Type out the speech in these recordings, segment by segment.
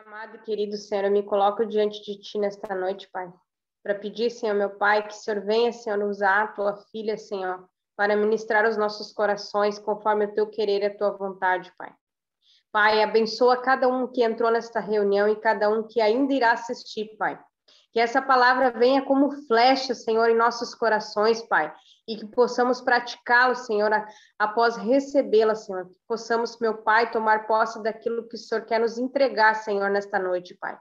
Amado e querido Senhor, eu me coloco diante de Ti nesta noite, Pai, para pedir, Senhor, meu Pai, que o Senhor venha, Senhor, usar a Tua filha, Senhor, para ministrar os nossos corações conforme o Teu querer e a Tua vontade, Pai. Pai, abençoa cada um que entrou nesta reunião e cada um que ainda irá assistir, Pai. Que essa palavra venha como flecha, Senhor, em nossos corações, Pai, e que possamos praticá-lo, Senhor, após recebê-la, Senhor. Que possamos, meu Pai, tomar posse daquilo que o Senhor quer nos entregar, Senhor, nesta noite, Pai.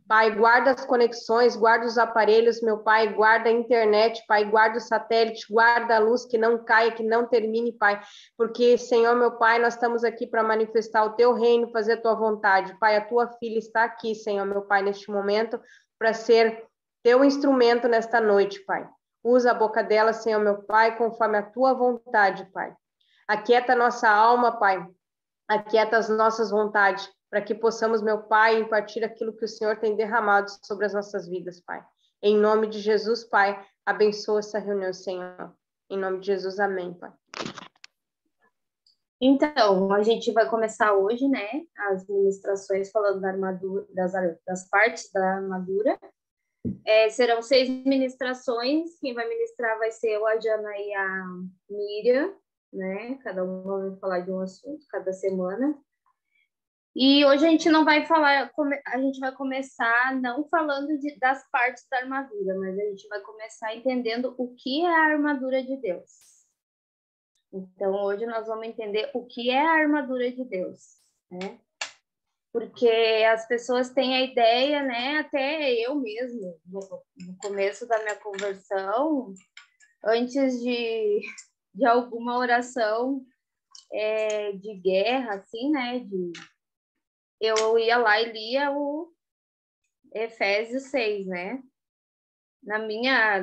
Pai, guarda as conexões, guarda os aparelhos, meu Pai, guarda a internet, Pai, guarda o satélite, guarda a luz, que não caia, que não termine, Pai, porque, Senhor, meu Pai, nós estamos aqui para manifestar o Teu reino, fazer a Tua vontade. Pai, a Tua filha está aqui, Senhor, meu Pai, neste momento, para ser Teu instrumento nesta noite, Pai. Usa a boca dela, Senhor, meu Pai, conforme a Tua vontade, Pai. Aquieta a nossa alma, Pai, aquieta as nossas vontades, para que possamos, meu Pai, impartir aquilo que o Senhor tem derramado sobre as nossas vidas, Pai. Em nome de Jesus, Pai, abençoa essa reunião, Senhor. Em nome de Jesus, amém, Pai. Então, a gente vai começar hoje, né, as ministrações falando da armadura, das partes da armadura. Serão 6 ministrações, quem vai ministrar vai ser eu, a Jana e a Miriam, né, cada uma vai falar de um assunto cada semana. E hoje a gente não vai falar, a gente vai começar não falando das partes da armadura, mas a gente vai começar entendendo o que é a armadura de Deus. Então, hoje nós vamos entender o que é a armadura de Deus, né? Porque as pessoas têm a ideia, né? Até eu mesmo, no começo da minha conversão, antes de alguma oração de guerra, assim, né? Eu ia lá e lia o Efésios 6, né? Na minha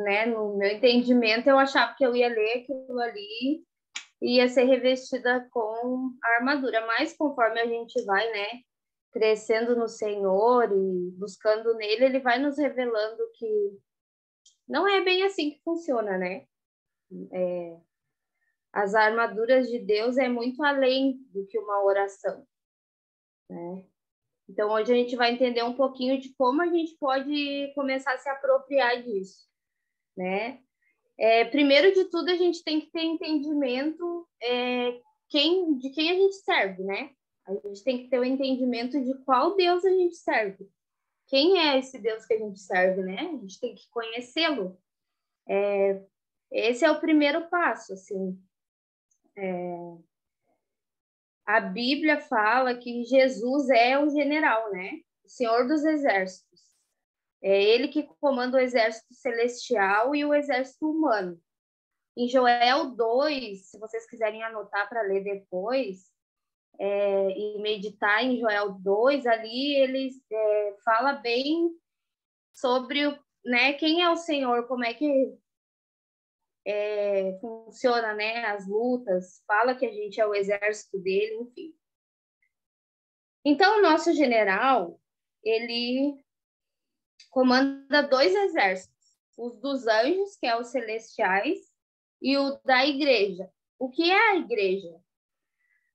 né, no meu entendimento, eu achava que eu ia ler aquilo ali e ia ser revestida com a armadura, mas conforme a gente vai, né, crescendo no Senhor e buscando nele, ele vai nos revelando que não é bem assim que funciona, né? As armaduras de Deus é muito além do que uma oração, né? Então, hoje a gente vai entender um pouquinho de como a gente pode começar a se apropriar disso, né? Primeiro de tudo, a gente tem que ter entendimento de quem a gente serve, né? A gente tem que ter o entendimento de qual Deus a gente serve. Quem é esse Deus que a gente serve, né? A gente tem que conhecê-lo. Esse é o primeiro passo, assim. A Bíblia fala que Jesus é o general, né? O Senhor dos Exércitos. É ele que comanda o exército celestial e o exército humano. Em Joel 2, se vocês quiserem anotar para ler depois, e meditar em Joel 2, ali ele fala bem sobre né, quem é o Senhor, como é que funciona, né, as lutas, fala que a gente é o exército dele, enfim. Então, o nosso general, ele comanda 2 exércitos, os dos anjos, que é os celestiais, e o da igreja. O que é a igreja?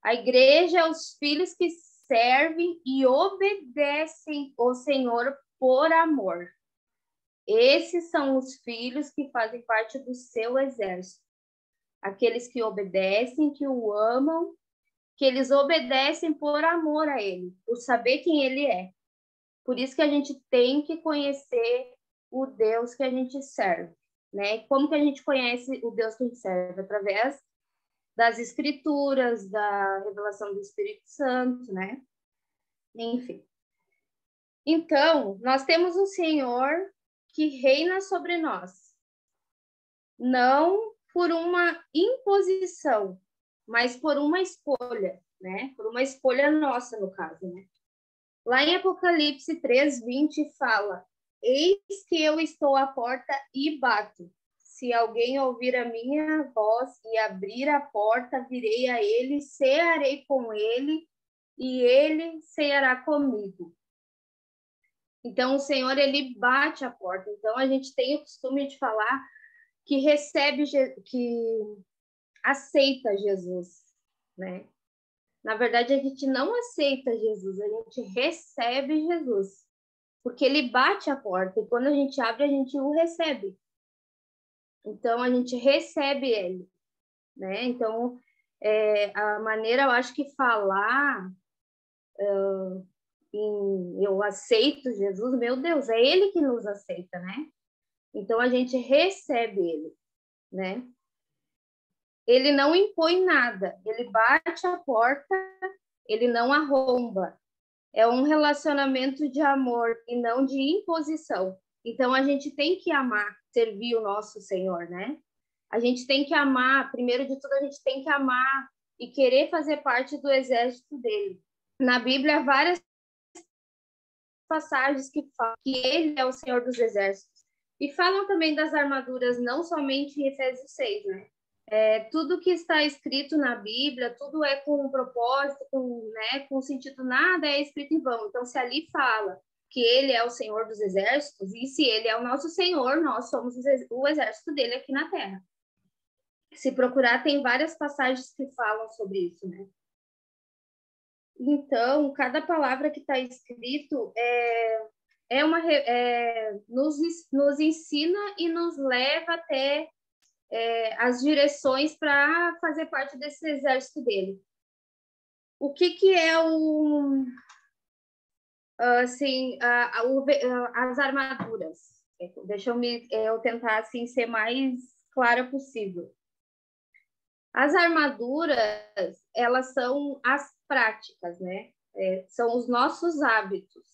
A igreja é os filhos que servem e obedecem o Senhor por amor. Esses são os filhos que fazem parte do seu exército. Aqueles que obedecem, que o amam, que eles obedecem por amor a ele, por saber quem ele é. Por isso que a gente tem que conhecer o Deus que a gente serve, né? Como que a gente conhece o Deus que a gente serve? Através das escrituras, da revelação do Espírito Santo, né? Enfim. Então, nós temos um Senhor que reina sobre nós, não por uma imposição, mas por uma escolha, né? Por uma escolha nossa, no caso, né? Lá em Apocalipse 3:20 fala: eis que eu estou à porta e bato. Se alguém ouvir a minha voz e abrir a porta, virei a ele, cearei com ele e ele ceará comigo. Então, o Senhor, ele bate a porta. Então, a gente tem o costume de falar que recebe, que aceita Jesus, né? Na verdade, a gente não aceita Jesus, a gente recebe Jesus. Porque ele bate a porta e quando a gente abre, a gente o recebe. Então, a gente recebe ele, né? Então, a maneira, eu acho que falar eu aceito Jesus, meu Deus, é ele que nos aceita, né? Então, a gente recebe ele, né? Ele não impõe nada, ele bate a porta, ele não arromba. É um relacionamento de amor e não de imposição. Então, a gente tem que amar, servir o nosso Senhor, né? A gente tem que amar, primeiro de tudo, a gente tem que amar e querer fazer parte do exército dele. Na Bíblia, há várias passagens que falam que ele é o Senhor dos exércitos. E falam também das armaduras, não somente em Efésios 6, né? Tudo que está escrito na Bíblia, tudo é com um propósito, com sentido, nada é escrito em vão. Então, se ali fala que ele é o Senhor dos exércitos, e se ele é o nosso Senhor, nós somos o exército dele aqui na Terra. Se procurar, tem várias passagens que falam sobre isso, né? Então, cada palavra que está escrito nos ensina e nos leva até as direções para fazer parte desse exército dele. O que é as armaduras? Deixa eu tentar assim ser mais clara possível. As armaduras, elas são as práticas, né? São os nossos hábitos.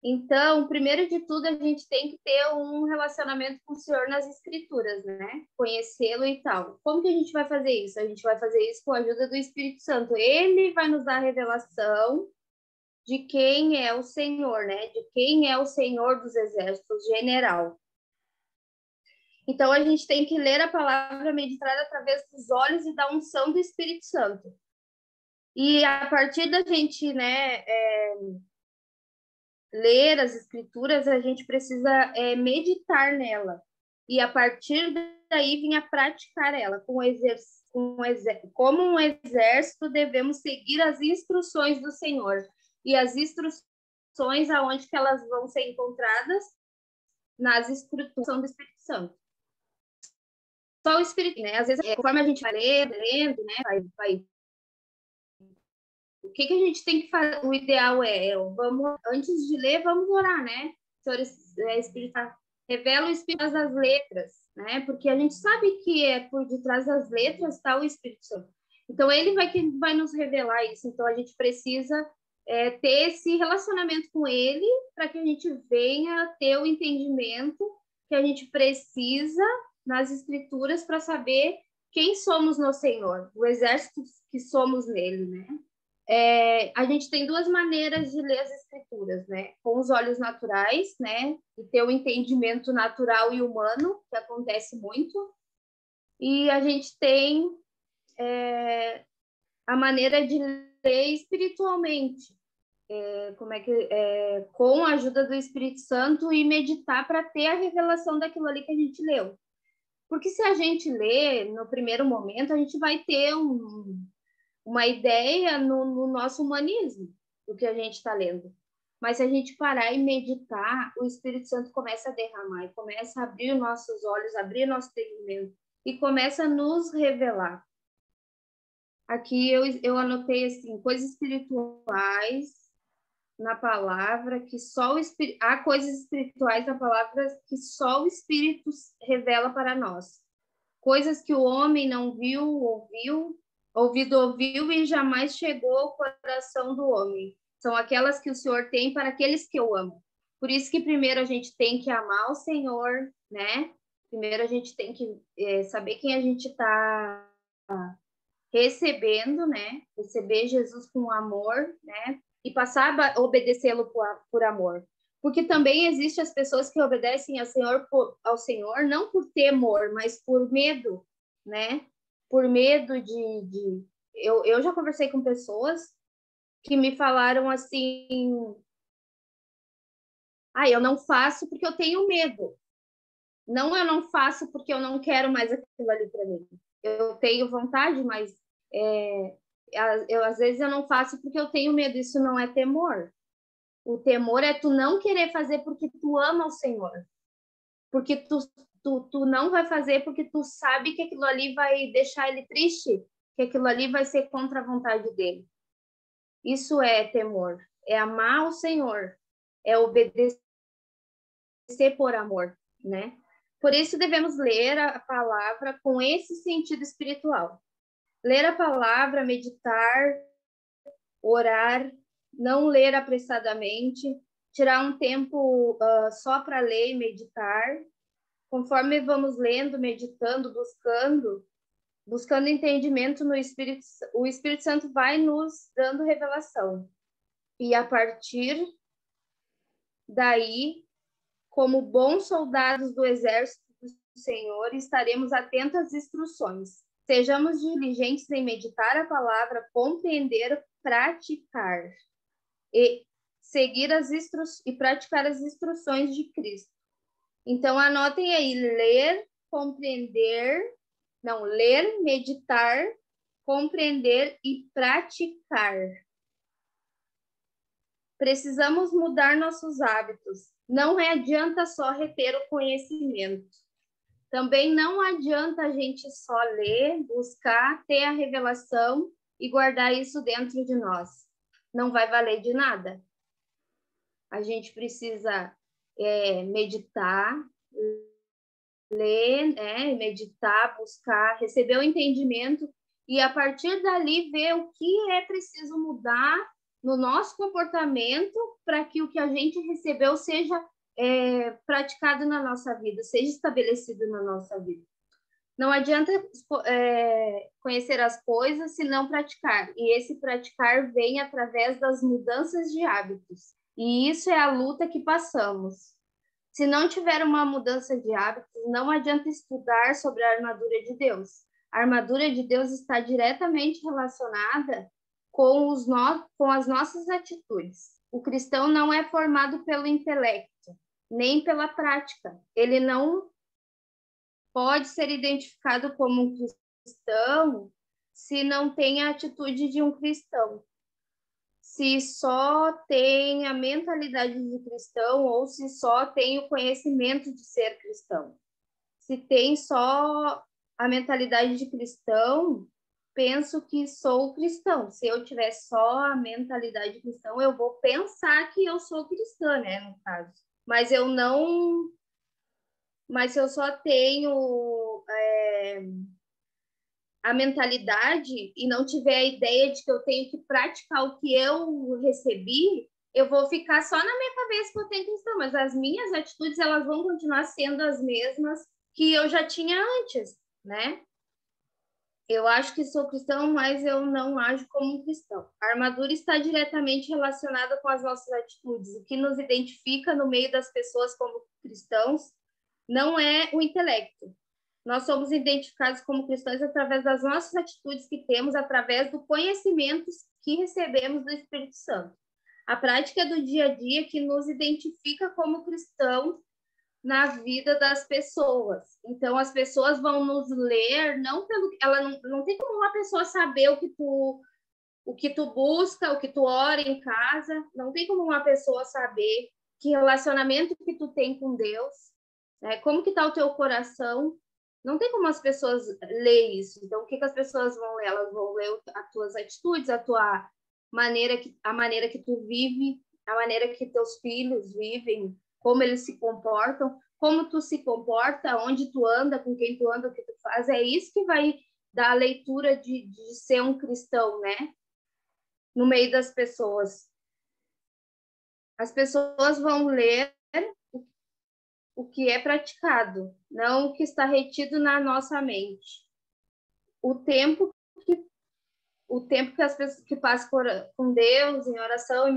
Então, primeiro de tudo, a gente tem que ter um relacionamento com o Senhor nas Escrituras, né? Conhecê-lo e tal. Como que a gente vai fazer isso? A gente vai fazer isso com a ajuda do Espírito Santo. Ele vai nos dar a revelação de quem é o Senhor, né? De quem é o Senhor dos Exércitos, general. Então, a gente tem que ler a palavra, meditar através dos olhos e da unção do Espírito Santo. E a partir da gente, né, ler as Escrituras, a gente precisa meditar nela. E a partir daí, vir a praticar ela. Como um exército, devemos seguir as instruções do Senhor. E as instruções, aonde que elas vão ser encontradas? Nas Escrituras do Espírito Santo. Só o Espírito, né? Às vezes, conforme a gente vai lendo, né? O que a gente tem que fazer? O ideal antes de ler, vamos orar, né? Senhor Espírito, revela o Espírito das letras, né? Porque a gente sabe que por detrás das letras está o Espírito Santo. Então, ele vai nos revelar isso. Então, a gente precisa ter esse relacionamento com ele para que a gente venha ter o entendimento que a gente precisa nas Escrituras para saber quem somos no Senhor, o exército que somos nele, né? A gente tem duas maneiras de ler as Escrituras, né? Com os olhos naturais, né? E ter o entendimento natural e humano, que acontece muito. E a gente tem a maneira de ler espiritualmente, com a ajuda do Espírito Santo e meditar para ter a revelação daquilo ali que a gente leu. Porque se a gente lê no primeiro momento, a gente vai ter uma ideia no nosso humanismo do que a gente está lendo. Mas se a gente parar e meditar, o Espírito Santo começa a derramar e começa a abrir os nossos olhos, abrir nosso entendimento e começa a nos revelar. Aqui eu anotei assim, coisas espirituais na palavra que só o Espírito... Há coisas espirituais na palavra que só o Espírito revela para nós. Coisas que o homem não viu, ouviu e jamais chegou ao coração do homem. São aquelas que o Senhor tem para aqueles que eu amo. Por isso que primeiro a gente tem que amar o Senhor, né? Primeiro a gente tem que saber quem a gente está recebendo, né? Receber Jesus com amor, né? E passar a obedecê-lo por amor. Porque também existem as pessoas que obedecem ao Senhor não por temor, mas por medo, né? Por medo Eu já conversei com pessoas que me falaram assim: eu não faço porque eu tenho medo. Não, eu não faço porque eu não quero mais aquilo ali para mim. Eu tenho vontade, mas Às vezes eu não faço porque eu tenho medo, isso não é temor. O temor é tu não querer fazer porque tu ama o Senhor. Porque tu não vai fazer porque tu sabe que aquilo ali vai deixar ele triste, que aquilo ali vai ser contra a vontade dele. Isso é temor, é amar o Senhor, é obedecer por amor, né? Por isso devemos ler a palavra com esse sentido espiritual. Ler a palavra, meditar, orar, não ler apressadamente, tirar um tempo só para ler e meditar. Conforme vamos lendo, meditando, buscando entendimento no Espírito, o Espírito Santo vai nos dando revelação. E a partir daí, como bons soldados do exército do Senhor, estaremos atentos às instruções. Sejamos diligentes em meditar a palavra, compreender, praticar e seguir e praticar as instruções de Cristo. Então, anotem aí, ler, meditar, compreender e praticar. Precisamos mudar nossos hábitos. Não adianta só reter o conhecimento. Também não adianta a gente só ler, buscar, ter a revelação e guardar isso dentro de nós. Não vai valer de nada. A gente precisa meditar, ler, meditar, buscar, receber o entendimento e, a partir dali, ver o que é preciso mudar no nosso comportamento para que o que a gente recebeu seja praticado na nossa vida, seja estabelecido na nossa vida. Não adianta conhecer as coisas se não praticar. E esse praticar vem através das mudanças de hábitos. E isso é a luta que passamos. Se não tiver uma mudança de hábitos, não adianta estudar sobre a armadura de Deus. A armadura de Deus está diretamente relacionada com as nossas atitudes. O cristão não é formado pelo intelecto, nem pela prática. Ele não pode ser identificado como um cristão se não tem a atitude de um cristão. Se só tem a mentalidade de cristão ou se só tem o conhecimento de ser cristão. Se tem só a mentalidade de cristão, penso que sou cristão. Se eu tiver só a mentalidade de cristão, eu vou pensar que eu sou cristã, né, no caso. Mas se eu só tenho a mentalidade e não tiver a ideia de que eu tenho que praticar o que eu recebi, eu vou ficar só na minha cabeça que eu tenho cristão, mas as minhas atitudes elas vão continuar sendo as mesmas que eu já tinha antes, né? Eu acho que sou cristão, mas eu não ajo como um cristão. A armadura está diretamente relacionada com as nossas atitudes. O que nos identifica no meio das pessoas como cristãos não é o intelecto. Nós somos identificados como cristãos através das nossas atitudes que temos, através do conhecimento que recebemos do Espírito Santo. A prática do dia a dia que nos identifica como cristãos na vida das pessoas. Então, as pessoas vão nos ler, não pelo... não tem como uma pessoa saber o que tu busca, o que tu ora em casa, não tem como uma pessoa saber que relacionamento que tu tem com Deus, né? Como que está o teu coração. Não tem como as pessoas ler isso. Então, o que as pessoas vão ler? Elas vão ler as tuas atitudes, a maneira que tu vive, a maneira que teus filhos vivem, como eles se comportam, como tu se comporta, onde tu anda, com quem tu anda, o que tu faz. É isso que vai dar a leitura de ser um cristão, né? No meio das pessoas. As pessoas vão ler o que é praticado, não o que está retido na nossa mente. O tempo que as pessoas que passam com Deus em oração e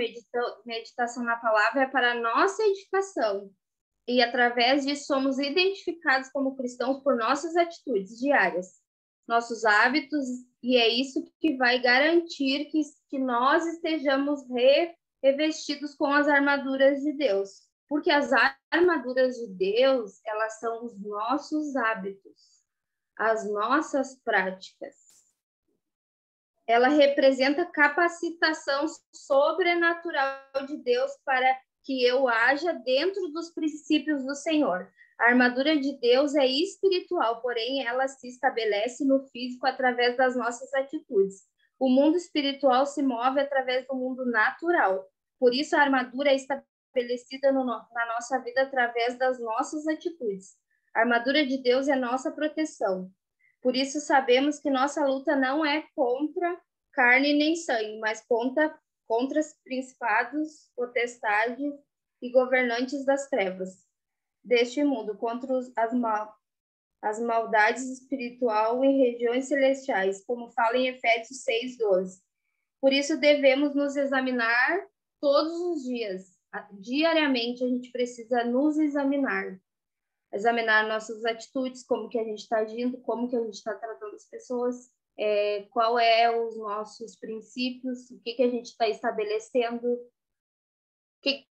meditação na palavra é para a nossa edificação. E através disso somos identificados como cristãos por nossas atitudes diárias, nossos hábitos, e é isso que vai garantir que nós estejamos revestidos com as armaduras de Deus. Porque as armaduras de Deus, elas são os nossos hábitos, as nossas práticas. ela representa capacitação sobrenatural de Deus para que eu haja dentro dos princípios do Senhor. A armadura de Deus é espiritual, porém ela se estabelece no físico através das nossas atitudes. O mundo espiritual se move através do mundo natural. Por isso, a armadura é estabelecida na nossa vida através das nossas atitudes. A armadura de Deus é nossa proteção. Por isso, sabemos que nossa luta não é contra carne nem sangue, mas contra os principados, potestades e governantes das trevas deste mundo, contra as maldades espirituais em regiões celestiais, como fala em Efésios 6:12. Por isso, devemos nos examinar todos os dias. Diariamente, a gente precisa nos examinar nossas atitudes, como que a gente está agindo, como que a gente está tratando as pessoas, qual é os nossos princípios, o que a gente está estabelecendo, o que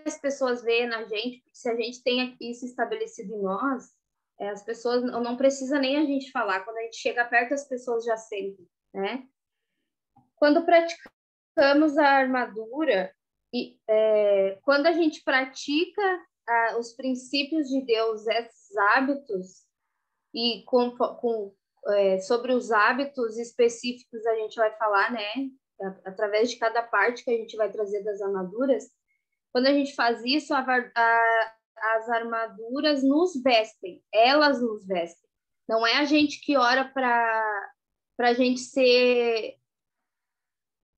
as pessoas veem na gente, porque se a gente tem isso estabelecido em nós, as pessoas não precisa nem a gente falar, quando a gente chega perto, as pessoas já sentem, né? Quando praticamos a armadura, quando a gente pratica os princípios de Deus, esses hábitos, e sobre os hábitos específicos a gente vai falar, né? Através de cada parte que a gente vai trazer das armaduras. Quando a gente faz isso, as armaduras nos vestem, elas nos vestem. Não é a gente que ora para a gente ser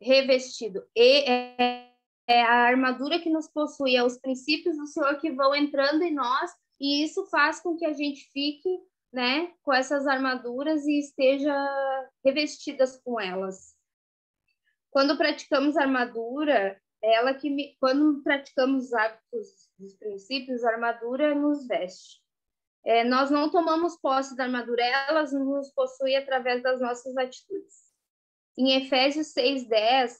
revestido. É a armadura que nos possui, é os princípios do Senhor que vão entrando em nós, e isso faz com que a gente fique, né, com essas armaduras e esteja revestidas com elas. Quando praticamos a armadura, quando praticamos os hábitos dos princípios, a armadura nos veste. Nós não tomamos posse da armadura, elas nos possuem através das nossas atitudes. Em Efésios 6:10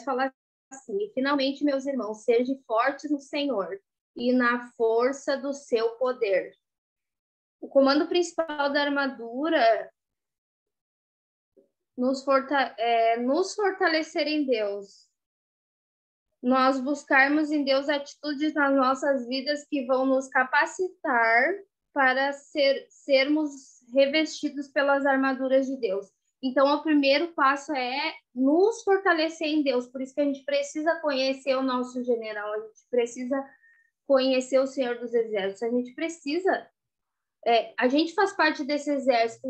fala assim: finalmente, meus irmãos, sejam fortes no Senhor e na força do seu poder. O comando principal da armadura nos fortalecer em Deus. Nós buscarmos em Deus atitudes nas nossas vidas que vão nos capacitar para sermos revestidos pelas armaduras de Deus. Então, o primeiro passo é nos fortalecer em Deus. Por isso que a gente precisa conhecer o nosso general, a gente precisa conhecer o Senhor dos Exércitos, a gente precisa... a gente faz parte desse exército,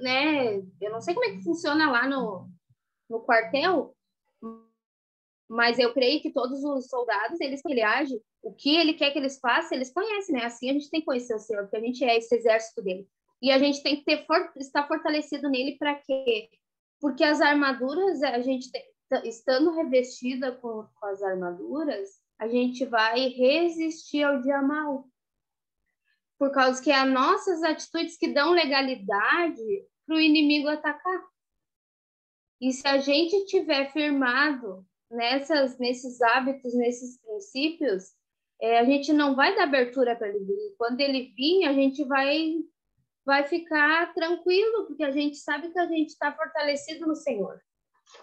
né? Eu não sei como é que funciona lá no quartel, mas eu creio que todos os soldados, ele age, o que ele quer que eles façam, eles conhecem, né? Assim a gente tem que conhecer o Senhor, porque a gente é esse exército dele. E a gente tem que estar fortalecido nele para quê? Porque as armaduras, a gente estando revestida com as armaduras, a gente vai resistir ao dia mau. Por causa que as nossas atitudes que dão legalidade para o inimigo atacar. E se a gente estiver firmado nesses hábitos, nesses princípios, a gente não vai dar abertura para ele vir. Quando ele vir, a gente vai ficar tranquilo, porque a gente sabe que a gente está fortalecido no Senhor.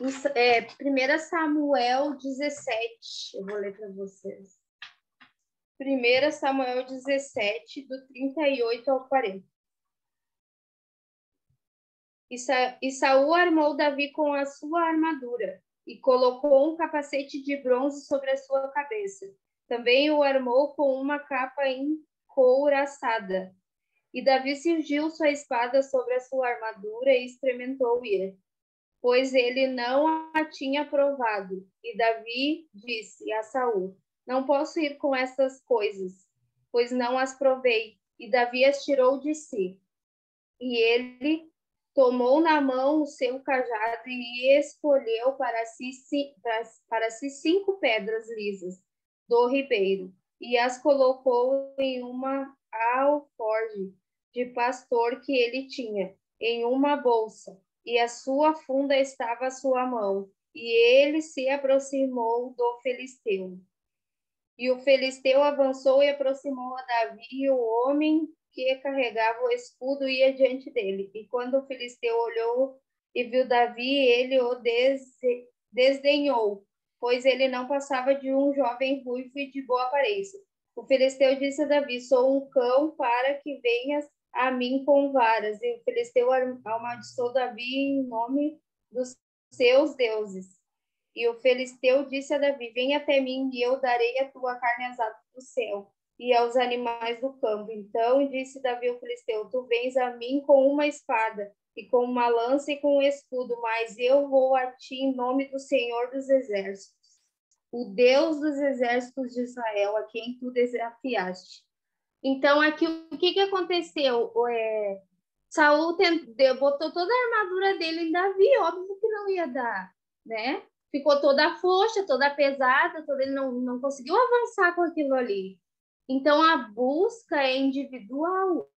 1 Samuel 17, eu vou ler para vocês. 1 Samuel 17, do 38 ao 40. E Saul armou Davi com a sua armadura e colocou um capacete de bronze sobre a sua cabeça. Também o armou com uma capa encouraçada. E Davi cingiu sua espada sobre a sua armadura e experimentou ir, pois ele não a tinha provado. E Davi disse a Saul: não posso ir com essas coisas, pois não as provei. E Davi as tirou de si. E ele tomou na mão o seu cajado e escolheu para si 5 pedras lisas do ribeiro, e as colocou em uma alforje de pastor que ele tinha, em uma bolsa, e a sua funda estava à sua mão. E ele se aproximou do filisteu. E o filisteu avançou e aproximou a Davi, e o homem que carregava o escudo ia diante dele. E quando o filisteu olhou e viu Davi, ele o desdenhou, pois ele não passava de um jovem ruivo e de boa aparência. O filisteu disse a Davi: sou um cão para que venhas a mim com varas. E o filisteu amaldiçoou Davi em nome dos seus deuses. E o filisteu disse a Davi: vem até mim e eu darei a tua carne às aves do céu e aos animais do campo. Então disse Davi ao filisteu: tu vens a mim com uma espada e com uma lança e com um escudo, mas eu vou a ti em nome do Senhor dos Exércitos, o Deus dos exércitos de Israel, a quem tu desafiaste. Então, aqui, o que aconteceu? Saul botou toda a armadura dele em Davi, óbvio que não ia dar, né? Ficou toda frouxa, toda pesada, ele não conseguiu avançar com aquilo ali. Então, a busca é individual.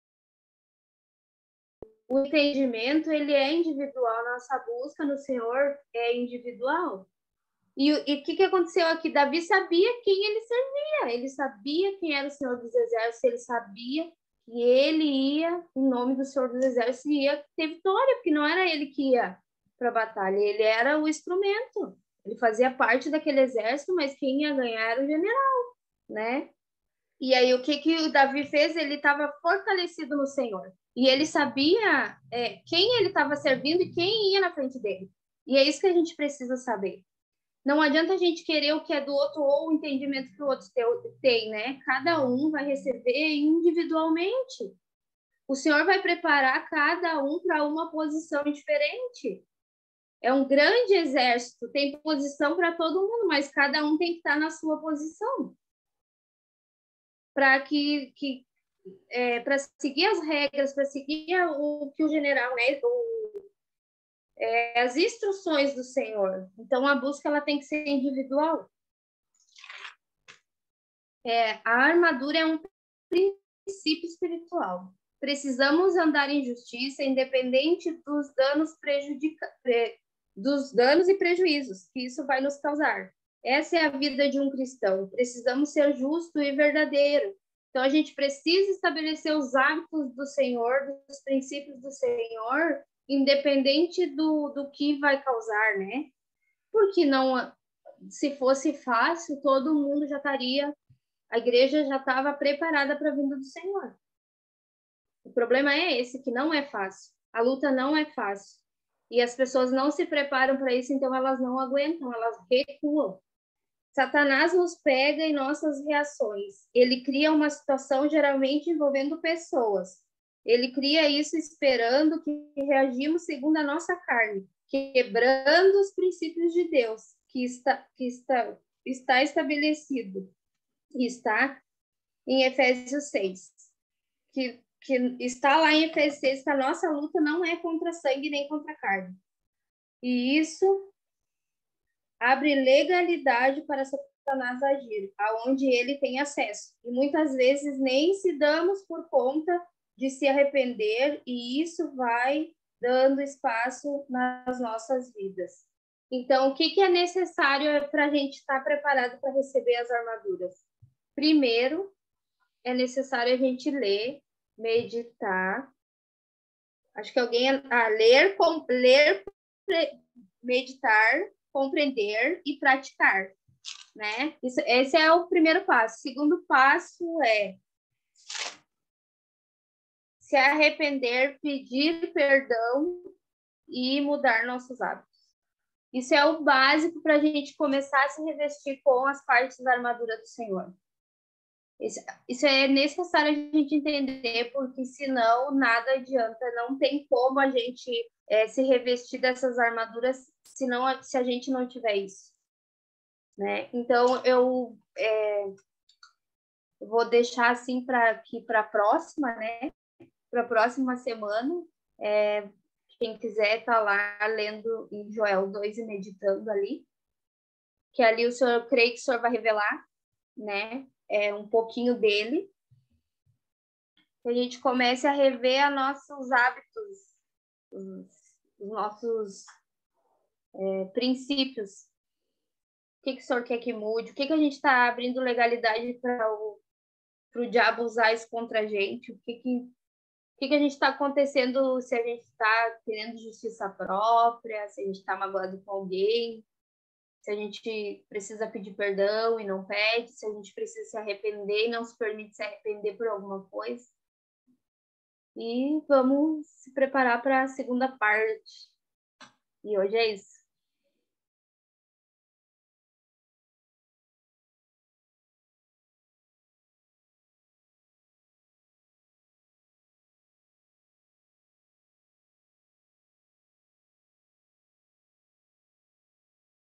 O entendimento, ele é individual. Nossa busca no Senhor é individual. E o que aconteceu aqui? Davi sabia quem ele servia. Ele sabia quem era o Senhor dos Exércitos. Ele sabia que ele ia, em nome do Senhor dos Exércitos, e ia ter vitória, porque não era ele que ia para a batalha. Ele era o instrumento. Ele fazia parte daquele exército, mas quem ia ganhar era o general, né? E aí, o que o Davi fez? Ele estava fortalecido no Senhor. E ele sabia quem ele estava servindo e quem ia na frente dele. E é isso que a gente precisa saber. Não adianta a gente querer o que é do outro ou o entendimento que o outro tem, né? Cada um vai receber individualmente. O Senhor vai preparar cada um para uma posição diferente. É um grande exército, tem posição para todo mundo, mas cada um tem que estar na sua posição. Para para seguir as regras, para seguir o que o general, né, as instruções do Senhor. Então, a busca ela tem que ser individual. A armadura é um princípio espiritual. Precisamos andar em justiça, independente dos danos e prejuízos que isso vai nos causar. Essa é a vida de um cristão. Precisamos ser justo e verdadeiro. Então, a gente precisa estabelecer os hábitos do Senhor, dos princípios do Senhor, independente do que vai causar, né? Porque não, se fosse fácil, todo mundo já estaria, a igreja já estava preparada para a vinda do Senhor. O problema é esse, que não é fácil. A luta não é fácil. E as pessoas não se preparam para isso, então elas não aguentam, elas recuam. Satanás nos pega em nossas reações. Ele cria uma situação geralmente envolvendo pessoas. Ele cria isso esperando que reagimos segundo a nossa carne, quebrando os princípios de Deus, que está estabelecido. E está em Efésios 6. Que está lá em Efésios 6 que a nossa luta não é contra sangue nem contra carne. E isso abre legalidade para Satanás agir, aonde ele tem acesso. E muitas vezes nem se damos por conta de se arrepender, e isso vai dando espaço nas nossas vidas. Então, o que é necessário para a gente estar preparado para receber as armaduras? Primeiro, é necessário a gente ler, meditar. Acho que alguém ler, meditar, compreender e praticar, né? Esse é o primeiro passo. O segundo passo é se arrepender, pedir perdão e mudar nossos hábitos. Isso é o básico para a gente começar a se revestir com as partes da armadura do Senhor. Isso é necessário a gente entender, porque senão nada adianta, não tem como a gente se revestir dessas armaduras se a gente não tiver isso, né? Então, eu vou deixar assim para a próxima, né? Para a próxima semana. Quem quiser tá lá lendo em Joel 2 e meditando ali, que ali o Senhor, eu creio que o Senhor vai revelar, né? Um pouquinho dele, que a gente comece a rever os nossos hábitos, os nossos princípios. O que o Senhor quer que mude? O que a gente está abrindo legalidade para para o diabo usar isso contra a gente, o que a gente está acontecendo, se a gente está querendo justiça própria, se a gente está magoado com alguém, se a gente precisa pedir perdão e não pede, se a gente precisa se arrepender e não se permite se arrepender por alguma coisa. E vamos se preparar para a segunda parte. E hoje é isso.